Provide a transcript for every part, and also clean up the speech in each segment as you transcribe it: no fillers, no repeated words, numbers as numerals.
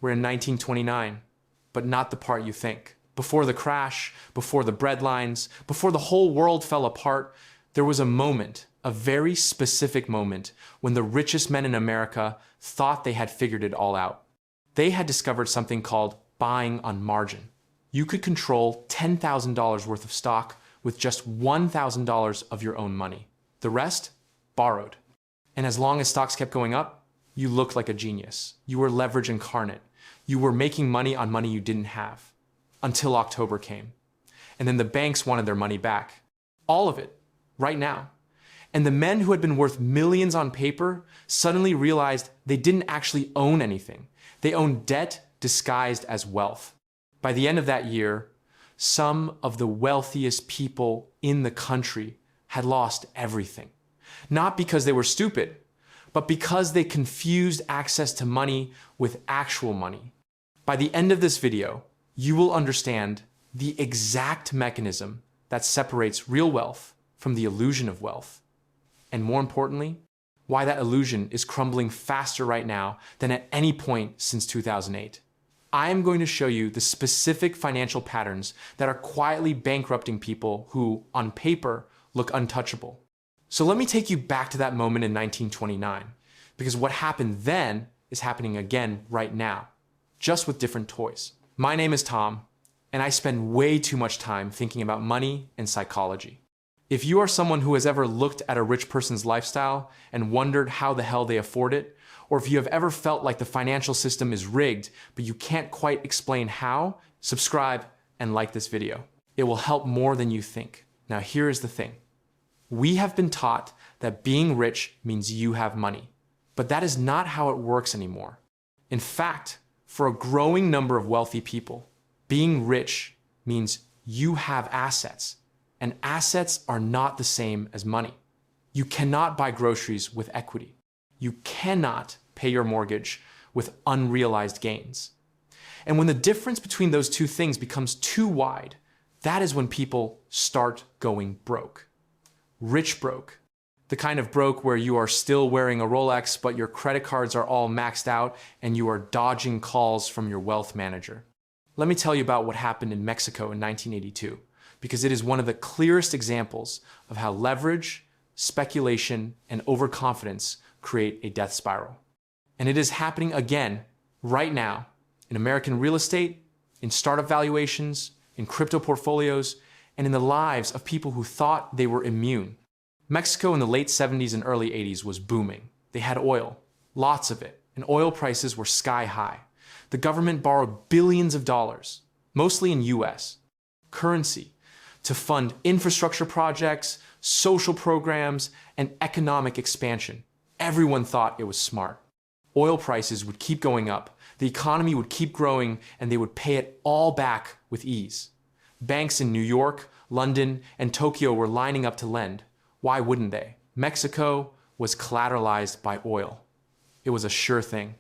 We're in 1929, but not the part you think. Before the crash, before the breadlines, before the whole world fell apart, there was a moment, a very specific moment, when the richest men in America thought they had figured it all out. They had discovered something called buying on margin. You could control $10,000 worth of stock with just $1,000 of your own money. The rest, borrowed. And as long as stocks kept going up, you looked like a genius. You were leverage incarnate. You were making money on money you didn't have. Until October came. And then the banks wanted their money back. All of it, right now. And the men who had been worth millions on paper suddenly realized they didn't actually own anything. They owned debt disguised as wealth. By the end of that year, some of the wealthiest people in the country had lost everything. Not because they were stupid, but because they confused access to money with actual money. By the end of this video, you will understand the exact mechanism that separates real wealth from the illusion of wealth. And more importantly, why that illusion is crumbling faster right now than at any point since 2008. I am going to show you the specific financial patterns that are quietly bankrupting people who, on paper, look untouchable. So let me take you back to that moment in 1929, because what happened then is happening again right now, just with different toys. My name is Tom, and I spend way too much time thinking about money and psychology. If you are someone who has ever looked at a rich person's lifestyle and wondered how the hell they afford it, or if you have ever felt like the financial system is rigged, but you can't quite explain how, subscribe and like this video. It will help more than you think. Now here is the thing. We have been taught that being rich means you have money, but that is not how it works anymore. In fact, for a growing number of wealthy people, being rich means you have assets, and assets are not the same as money. You cannot buy groceries with equity. You cannot pay your mortgage with unrealized gains. And when the difference between those two things becomes too wide, that is when people start going broke. Rich broke. The kind of broke where you are still wearing a Rolex, but your credit cards are all maxed out and you are dodging calls from your wealth manager. Let me tell you about what happened in Mexico in 1982, because it is one of the clearest examples of how leverage, speculation, and overconfidence create a death spiral. And it is happening again, right now, in American real estate, in startup valuations, in crypto portfolios, and in the lives of people who thought they were immune. Mexico in the late 70s and early 80s was booming. They had oil, lots of it, and oil prices were sky high. The government borrowed billions of dollars, mostly in US currency, to fund infrastructure projects, social programs, and economic expansion. Everyone thought it was smart. Oil prices would keep going up, the economy would keep growing, and they would pay it all back with ease. Banks in New York, London, and Tokyo were lining up to lend. Why wouldn't they? Mexico was collateralized by oil. It was a sure thing.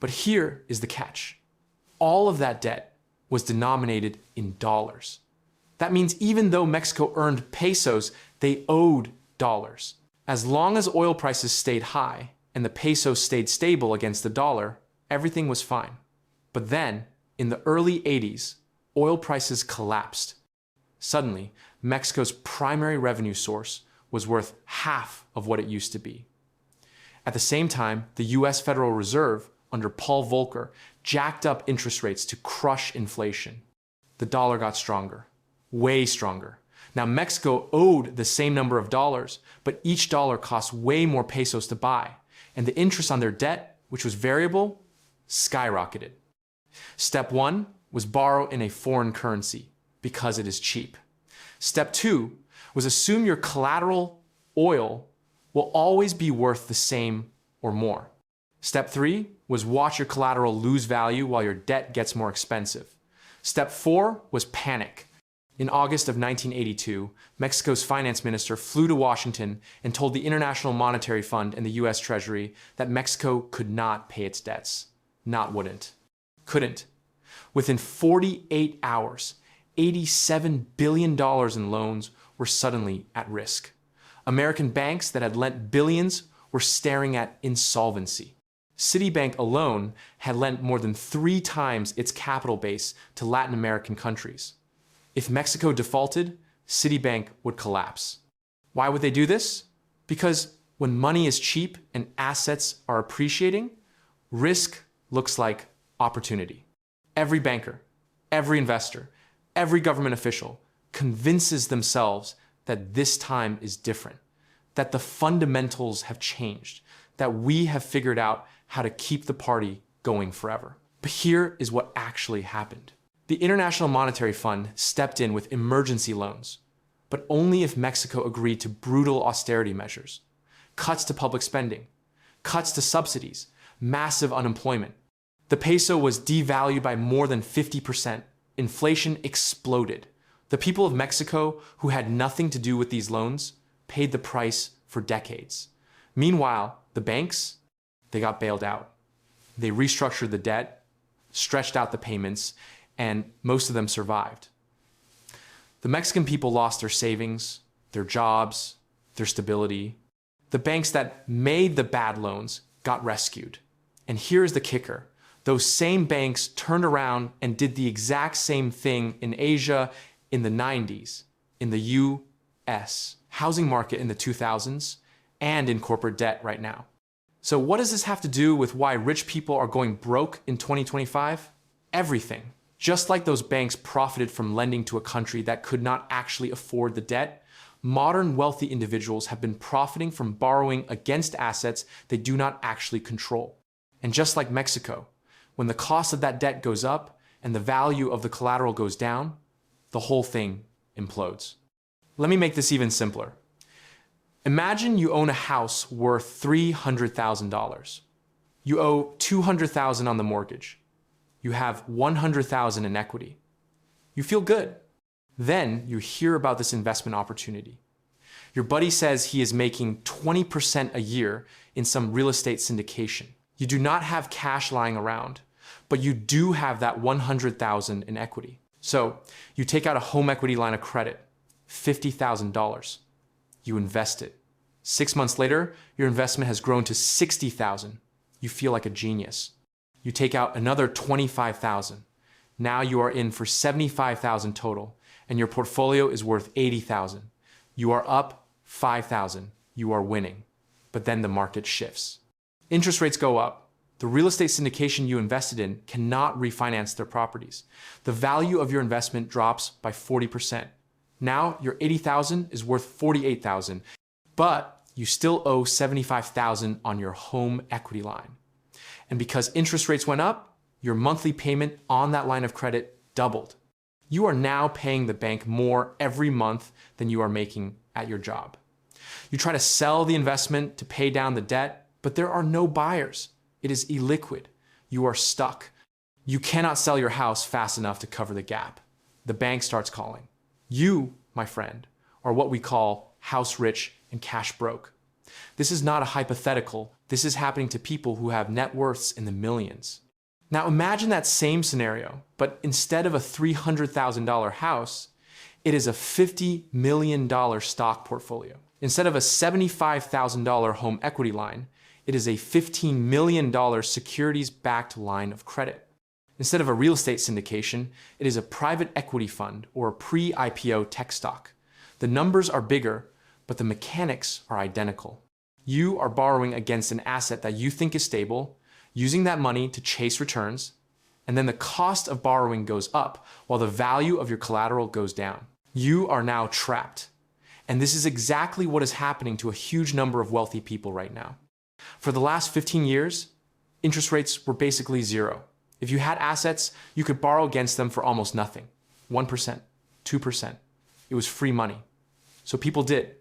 But here is the catch. All of that debt was denominated in dollars. That means even though Mexico earned pesos, they owed dollars. As long as oil prices stayed high and the peso stayed stable against the dollar, everything was fine. But then, in the early 80s, oil prices collapsed. Suddenly, Mexico's primary revenue source was worth half of what it used to be. At the same time, the US Federal Reserve, under Paul Volcker, jacked up interest rates to crush inflation. The dollar got stronger, way stronger. Now Mexico owed the same number of dollars, but each dollar cost way more pesos to buy, and the interest on their debt, which was variable, skyrocketed. Step 1 was borrow in a foreign currency, because it is cheap. Step 2 was assume your collateral, oil, will always be worth the same or more. Step 3 was watch your collateral lose value while your debt gets more expensive. Step 4 was panic. In August of 1982, Mexico's finance minister flew to Washington and told the International Monetary Fund and the US Treasury that Mexico could not pay its debts. Not wouldn't. Couldn't. Within 48 hours, $87 billion in loans were suddenly at risk. American banks that had lent billions were staring at insolvency. Citibank alone had lent more than 3 times its capital base to Latin American countries. If Mexico defaulted, Citibank would collapse. Why would they do this? Because when money is cheap and assets are appreciating, risk looks like opportunity. Every banker, every investor, every government official convinces themselves that this time is different, that the fundamentals have changed, that we have figured out how to keep the party going forever. But here is what actually happened. The International Monetary Fund stepped in with emergency loans, but only if Mexico agreed to brutal austerity measures, cuts to public spending, cuts to subsidies, massive unemployment. The peso was devalued by more than 50%. Inflation exploded. The people of Mexico, who had nothing to do with these loans, paid the price for decades. Meanwhile, the banks, they got bailed out. They restructured the debt, stretched out the payments, and most of them survived. The Mexican people lost their savings, their jobs, their stability. The banks that made the bad loans got rescued. And here's the kicker. Those same banks turned around and did the exact same thing in Asia in the 90s, in the US, housing market in the 2000s, and in corporate debt right now. So what does this have to do with why rich people are going broke in 2025? Everything. Just like those banks profited from lending to a country that could not actually afford the debt, modern wealthy individuals have been profiting from borrowing against assets they do not actually control. And just like Mexico, when the cost of that debt goes up and the value of the collateral goes down, the whole thing implodes. Let me make this even simpler. Imagine you own a house worth $300,000. You owe $200,000 on the mortgage. You have $100,000 in equity. You feel good. Then you hear about this investment opportunity. Your buddy says he is making 20% a year in some real estate syndication. You do not have cash lying around, but you do have that $100,000 in equity. So you take out a home equity line of credit, $50,000. You invest it. 6 months later, your investment has grown to $60,000. You feel like a genius. You take out another $25,000. Now you are in for $75,000 total, and your portfolio is worth $80,000. You are up $5,000. You are winning. But then the market shifts. Interest rates go up. The real estate syndication you invested in cannot refinance their properties. The value of your investment drops by 40%. Now your $80,000 is worth $48,000, but you still owe $75,000 on your home equity line. And because interest rates went up, your monthly payment on that line of credit doubled. You are now paying the bank more every month than you are making at your job. You try to sell the investment to pay down the debt, but there are no buyers. It is illiquid. You are stuck. You cannot sell your house fast enough to cover the gap. The bank starts calling. You, my friend, are what we call house rich and cash broke. This is not a hypothetical. This is happening to people who have net worths in the millions. Now imagine that same scenario, but instead of a $300,000 house, it is a $50 million stock portfolio. Instead of a $75,000 home equity line, it is a $15 million securities-backed line of credit. Instead of a real estate syndication, it is a private equity fund or a pre-IPO tech stock. The numbers are bigger, but the mechanics are identical. You are borrowing against an asset that you think is stable, using that money to chase returns, and then the cost of borrowing goes up while the value of your collateral goes down. You are now trapped. And this is exactly what is happening to a huge number of wealthy people right now. For the last 15 years, interest rates were basically zero. If you had assets, you could borrow against them for almost nothing. 1%, 2%. It was free money. So people did.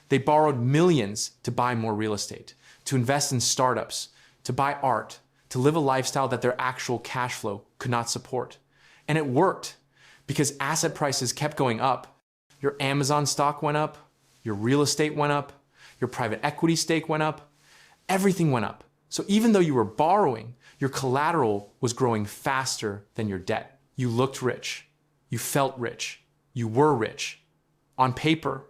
They borrowed millions to buy more real estate, to invest in startups, to buy art, to live a lifestyle that their actual cash flow could not support. And it worked because asset prices kept going up. Your Amazon stock went up, your real estate went up, your private equity stake went up, everything went up. So even though you were borrowing, your collateral was growing faster than your debt. You looked rich, you felt rich, you were rich on paper.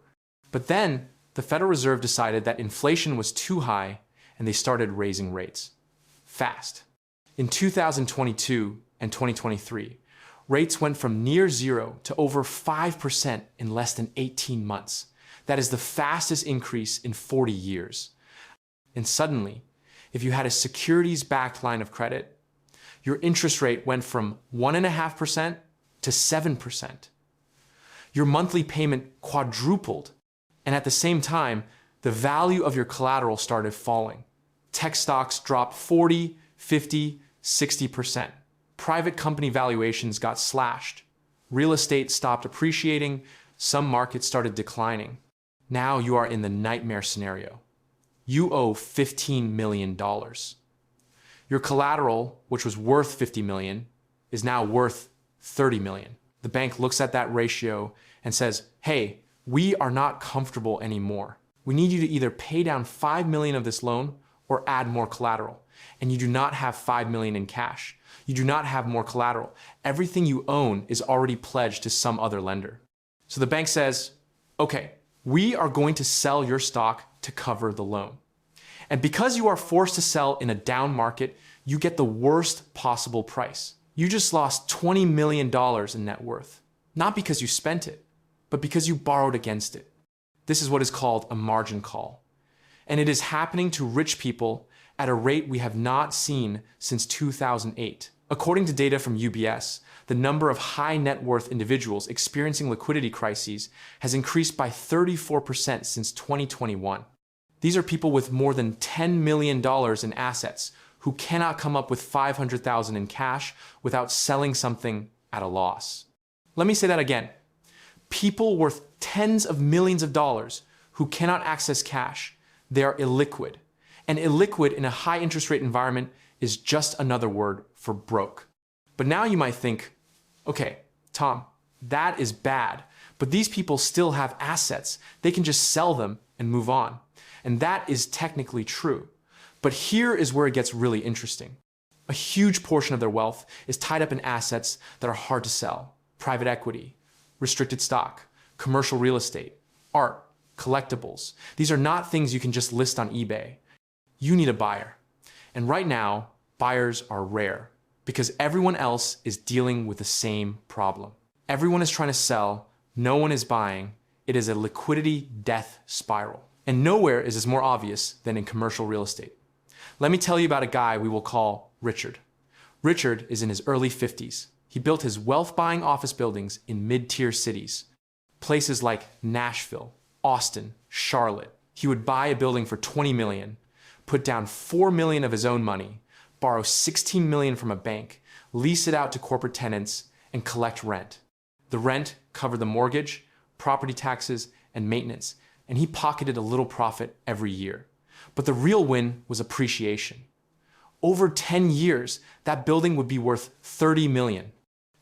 But then the Federal Reserve decided that inflation was too high and they started raising rates. fast. In 2022 and 2023, rates went from near zero to over 5% in less than 18 months. That is the fastest increase in 40 years. And suddenly, if you had a securities-backed line of credit, your interest rate went from 1.5% to 7%. Your monthly payment quadrupled, and at the same time, the value of your collateral started falling. Tech stocks dropped 40, 50, 60%. Private company valuations got slashed. Real estate stopped appreciating. Some markets started declining. Now you are in the nightmare scenario. You owe $15 million. Your collateral, which was worth $50 million, is now worth $30 million. The bank looks at that ratio and says, hey, we are not comfortable anymore. We need you to either pay down $5 million of this loan or add more collateral. And you do not have $5 million in cash. You do not have more collateral. Everything you own is already pledged to some other lender. So the bank says, okay, we are going to sell your stock to cover the loan. And because you are forced to sell in a down market, you get the worst possible price. You just lost $20 million in net worth. Not because you spent it, but because you borrowed against it. This is what is called a margin call. And it is happening to rich people at a rate we have not seen since 2008. According to data from UBS, the number of high net worth individuals experiencing liquidity crises has increased by 34% since 2021. These are people with more than $10 million in assets who cannot come up with $500,000 in cash without selling something at a loss. Let me say that again. People worth tens of millions of dollars who cannot access cash, they are illiquid. And illiquid in a high interest rate environment is just another word for broke. But now you might think, okay, Tom, that is bad, but these people still have assets. They can just sell them and move on. And that is technically true. But here is where it gets really interesting. A huge portion of their wealth is tied up in assets that are hard to sell. Private equity, restricted stock, commercial real estate, art, collectibles. These are not things you can just list on eBay. You need a buyer. And right now, buyers are rare because everyone else is dealing with the same problem. Everyone is trying to sell, no one is buying. It is a liquidity death spiral. And nowhere is this more obvious than in commercial real estate. Let me tell you about a guy we will call Richard. Richard is in his early 50s. He built his wealth-buying office buildings in mid-tier cities, places like Nashville, Austin, Charlotte. He would buy a building for $20 million, put down $4 million of his own money, borrow $16 million from a bank, lease it out to corporate tenants, and collect rent. The rent covered the mortgage, property taxes, and maintenance, and he pocketed a little profit every year. But the real win was appreciation. Over 10 years, that building would be worth $30 million.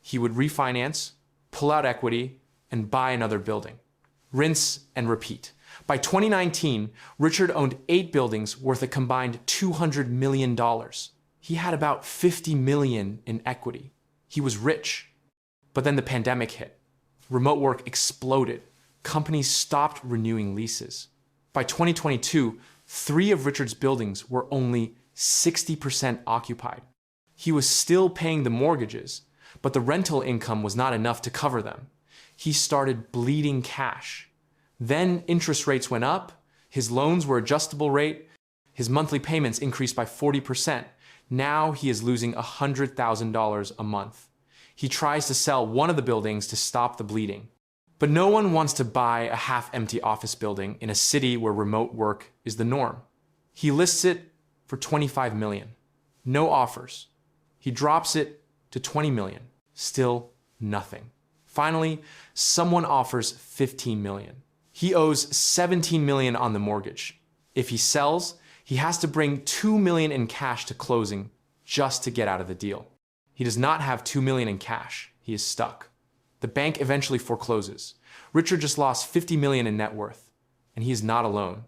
He would refinance, pull out equity, and buy another building. Rinse and repeat. By 2019, Richard owned 8 buildings worth a combined $200 million. He had about $50 million in equity. He was rich. But then the pandemic hit. Remote work exploded. Companies stopped renewing leases. By 2022, 3 of Richard's buildings were only 60% occupied. He was still paying the mortgages, but the rental income was not enough to cover them. He started bleeding cash. Then interest rates went up, his loans were adjustable rate, his monthly payments increased by 40%. Now he is losing $100,000 a month. He tries to sell one of the buildings to stop the bleeding. But no one wants to buy a half-empty office building in a city where remote work is the norm. He lists it for $25 million. No offers. He drops it to $20 million. Still nothing. Finally, someone offers $15 million. He owes $17 million on the mortgage. If he sells, he has to bring $2 million in cash to closing just to get out of the deal. He does not have $2 million in cash. He is stuck. The bank eventually forecloses. Richard just lost $50 million in net worth, and he is not alone.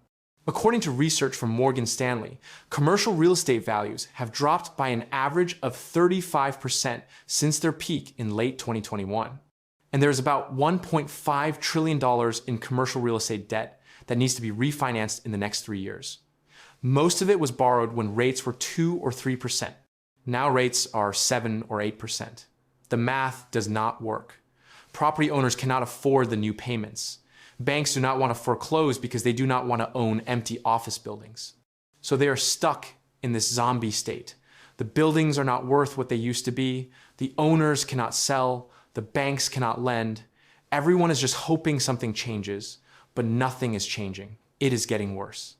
According to research from Morgan Stanley, commercial real estate values have dropped by an average of 35% since their peak in late 2021. And there is about $1.5 trillion in commercial real estate debt that needs to be refinanced in the next 3 years. Most of it was borrowed when rates were 2 or 3%. Now rates are 7 or 8%. The math does not work. Property owners cannot afford the new payments. Banks do not want to foreclose because they do not want to own empty office buildings. So they are stuck in this zombie state. The buildings are not worth what they used to be. The owners cannot sell. The banks cannot lend. Everyone is just hoping something changes, but nothing is changing. It is getting worse.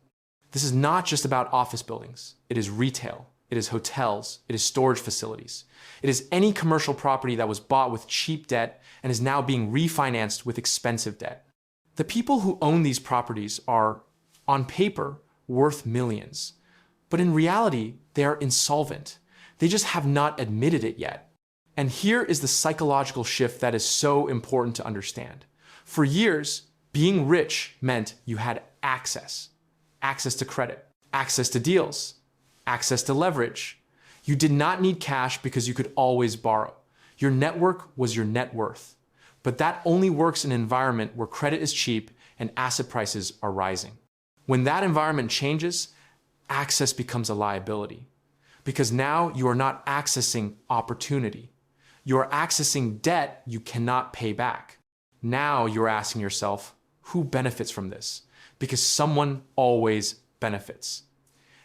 This is not just about office buildings. It is retail. It is hotels. It is storage facilities. It is any commercial property that was bought with cheap debt and is now being refinanced with expensive debt. The people who own these properties are, on paper, worth millions. But in reality, they are insolvent. They just have not admitted it yet. And here is the psychological shift that is so important to understand. For years, being rich meant you had access. Access to credit, access to deals, access to leverage. You did not need cash because you could always borrow. Your network was your net worth. But that only works in an environment where credit is cheap and asset prices are rising. When that environment changes, access becomes a liability. Because now you are not accessing opportunity. You are accessing debt you cannot pay back. Now you're asking yourself, who benefits from this? Because someone always benefits.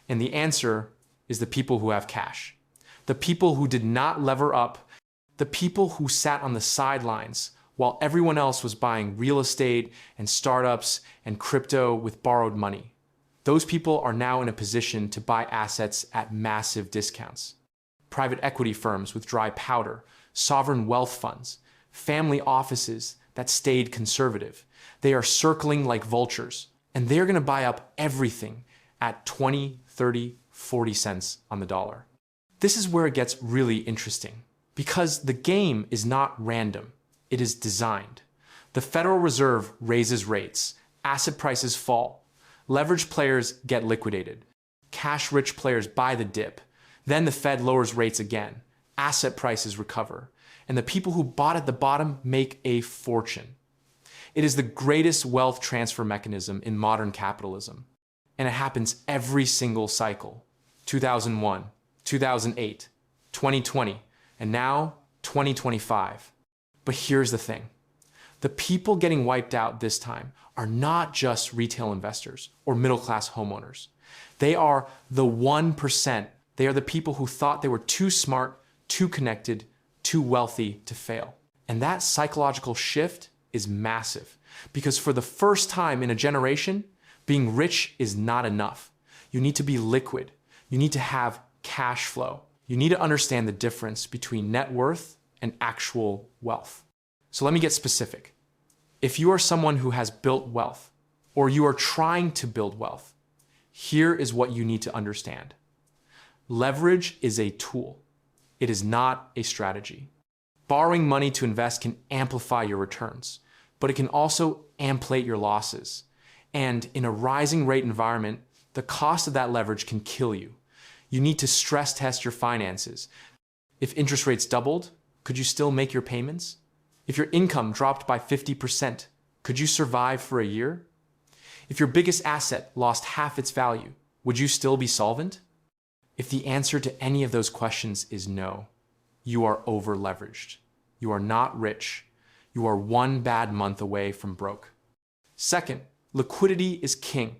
And the answer is the people who have cash. The people who did not lever up. The people who sat on the sidelines while everyone else was buying real estate and startups and crypto with borrowed money. Those people are now in a position to buy assets at massive discounts. Private equity firms with dry powder, sovereign wealth funds, family offices that stayed conservative. They are circling like vultures, and they're going to buy up everything at 20, 30, 40 cents on the dollar. This is where it gets really interesting, because the game is not random. It is designed. The Federal Reserve raises rates, asset prices fall, leveraged players get liquidated, cash-rich players buy the dip, then the Fed lowers rates again, asset prices recover, and the people who bought at the bottom make a fortune. It is the greatest wealth transfer mechanism in modern capitalism, and it happens every single cycle. 2001, 2008, 2020, and now 2025. But here's the thing. The people getting wiped out this time are not just retail investors or middle-class homeowners. They are the 1%. They are the people who thought they were too smart, too connected, too wealthy to fail. And that psychological shift is massive, because for the first time in a generation, being rich is not enough. You need to be liquid. You need to have cash flow. You need to understand the difference between net worth and actual wealth. So let me get specific. If you are someone who has built wealth, or you are trying to build wealth, here is what you need to understand. Leverage is a tool. It is not a strategy. Borrowing money to invest can amplify your returns, but it can also amplify your losses. And in a rising rate environment, the cost of that leverage can kill you. You need to stress test your finances. If interest rates doubled, could you still make your payments? If your income dropped by 50%, could you survive for a year? If your biggest asset lost half its value, would you still be solvent? If the answer to any of those questions is no, you are over-leveraged. You are not rich. You are one bad month away from broke. Second, liquidity is king.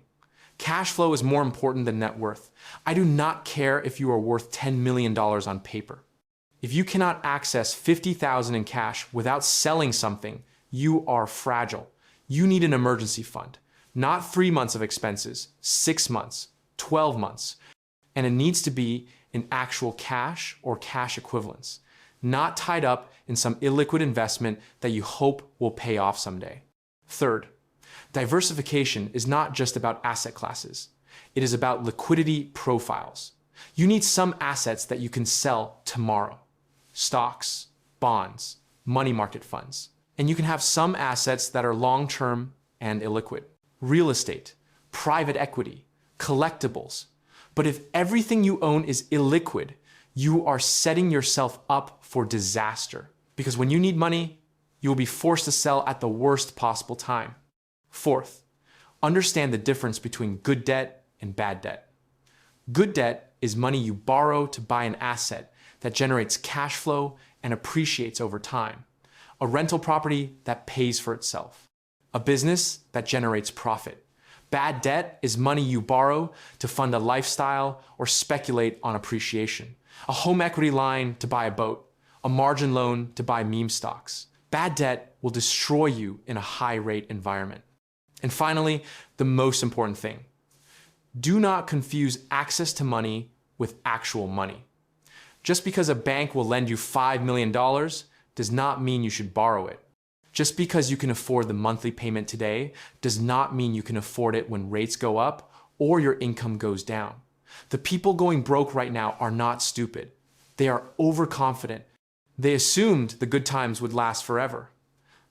Cash flow is more important than net worth. I do not care if you are worth $10 million on paper. If you cannot access $50,000 in cash without selling something, you are fragile. You need an emergency fund. Not 3 months of expenses, 6 months, 12 months. And it needs to be in actual cash or cash equivalents, not tied up in some illiquid investment that you hope will pay off someday. Third, diversification is not just about asset classes. It is about liquidity profiles. You need some assets that you can sell tomorrow. Stocks, bonds, money market funds. And you can have some assets that are long-term and illiquid. Real estate, private equity, collectibles. But if everything you own is illiquid, you are setting yourself up for disaster. Because when you need money, you will be forced to sell at the worst possible time. Fourth, understand the difference between good debt and bad debt. Good debt is money you borrow to buy an asset that generates cash flow and appreciates over time. A rental property that pays for itself. A business that generates profit. Bad debt is money you borrow to fund a lifestyle or speculate on appreciation. A home equity line to buy a boat. A margin loan to buy meme stocks. Bad debt will destroy you in a high-rate environment. And finally, the most important thing. Do not confuse access to money with actual money. Just because a bank will lend you $5 million does not mean you should borrow it. Just because you can afford the monthly payment today does not mean you can afford it when rates go up or your income goes down. The people going broke right now are not stupid. They are overconfident. They assumed the good times would last forever.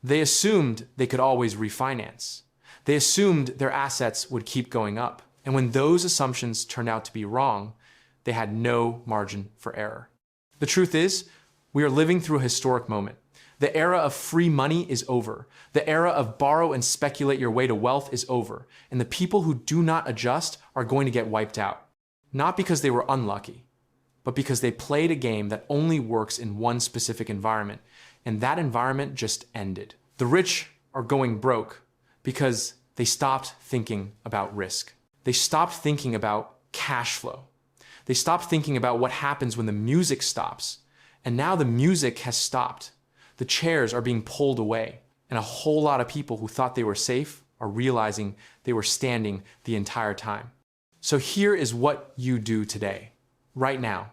They assumed they could always refinance. They assumed their assets would keep going up. And when those assumptions turned out to be wrong, they had no margin for error. The truth is, we are living through a historic moment. The era of free money is over. The era of borrow and speculate your way to wealth is over. And the people who do not adjust are going to get wiped out. Not because they were unlucky, but because they played a game that only works in one specific environment, and that environment just ended. The rich are going broke because they stopped thinking about risk. They stopped thinking about cash flow. They stopped thinking about what happens when the music stops. And now the music has stopped. The chairs are being pulled away, and a whole lot of people who thought they were safe are realizing they were standing the entire time. So here is what you do today, right now.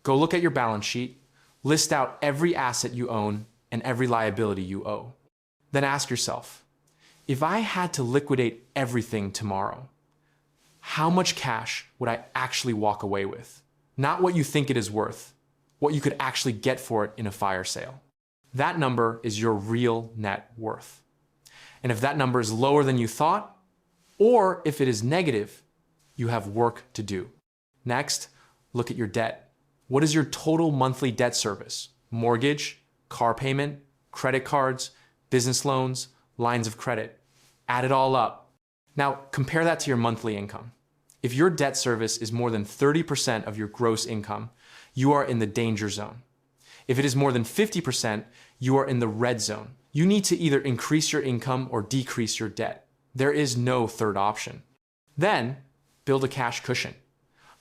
Go look at your balance sheet, list out every asset you own and every liability you owe. Then ask yourself, if I had to liquidate everything tomorrow, how much cash would I actually walk away with? Not what you think it is worth, what you could actually get for it in a fire sale. That number is your real net worth. And if that number is lower than you thought, or if it is negative, you have work to do. Next, look at your debt. What is your total monthly debt service? Mortgage, car payment, credit cards, business loans, lines of credit. Add it all up. Now, compare that to your monthly income. If your debt service is more than 30% of your gross income, you are in the danger zone. If it is more than 50%, you are in the red zone. You need to either increase your income or decrease your debt. There is no third option. Then, build a cash cushion.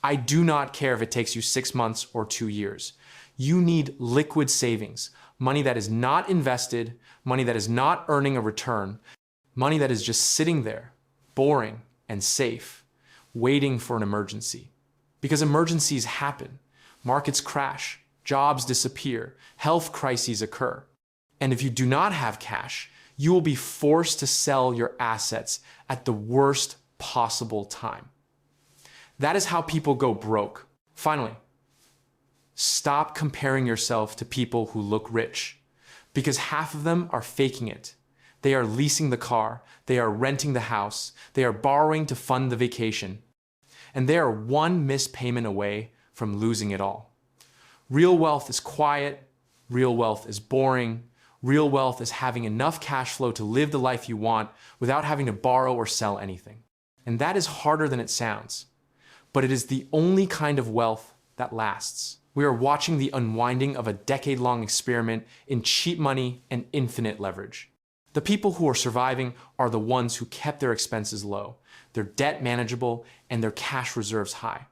I do not care if it takes you 6 months or 2 years. You need liquid savings, money that is not invested, money that is not earning a return, money that is just sitting there, boring and safe, waiting for an emergency. Because emergencies happen. Markets crash, jobs disappear, health crises occur. And if you do not have cash, you will be forced to sell your assets at the worst possible time. That is how people go broke. Finally, stop comparing yourself to people who look rich, because half of them are faking it. They are leasing the car, they are renting the house, they are borrowing to fund the vacation, and they are one missed payment away from losing it all. Real wealth is quiet, real wealth is boring, real wealth is having enough cash flow to live the life you want without having to borrow or sell anything. And that is harder than it sounds. But it is the only kind of wealth that lasts. We are watching the unwinding of a decade-long experiment in cheap money and infinite leverage. The people who are surviving are the ones who kept their expenses low, their debt manageable, and their cash reserves high.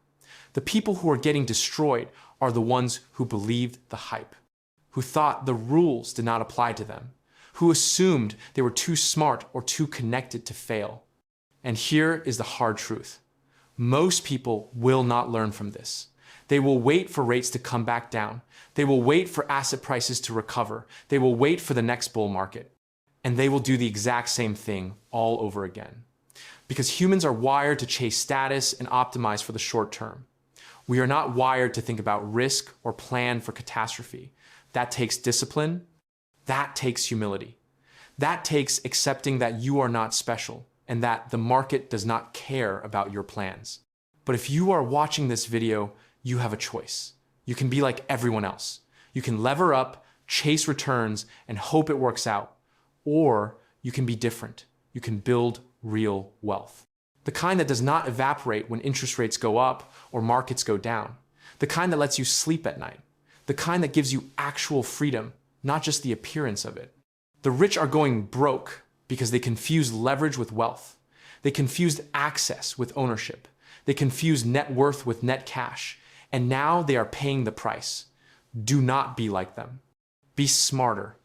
The people who are getting destroyed are the ones who believed the hype, who thought the rules did not apply to them, who assumed they were too smart or too connected to fail. And here is the hard truth. Most people will not learn from this. They will wait for rates to come back down. They will wait for asset prices to recover. They will wait for the next bull market. And they will do the exact same thing all over again. Because humans are wired to chase status and optimize for the short term. We are not wired to think about risk or plan for catastrophe. That takes discipline. That takes humility. That takes accepting that you are not special and that the market does not care about your plans. But if you are watching this video, you have a choice. You can be like everyone else. You can lever up, chase returns, and hope it works out. Or you can be different. You can build real wealth. The kind that does not evaporate when interest rates go up or markets go down. The kind that lets you sleep at night. The kind that gives you actual freedom, not just the appearance of it. The rich are going broke because they confuse leverage with wealth. They confused access with ownership. They confused net worth with net cash. And now they are paying the price. Do not be like them. Be smarter.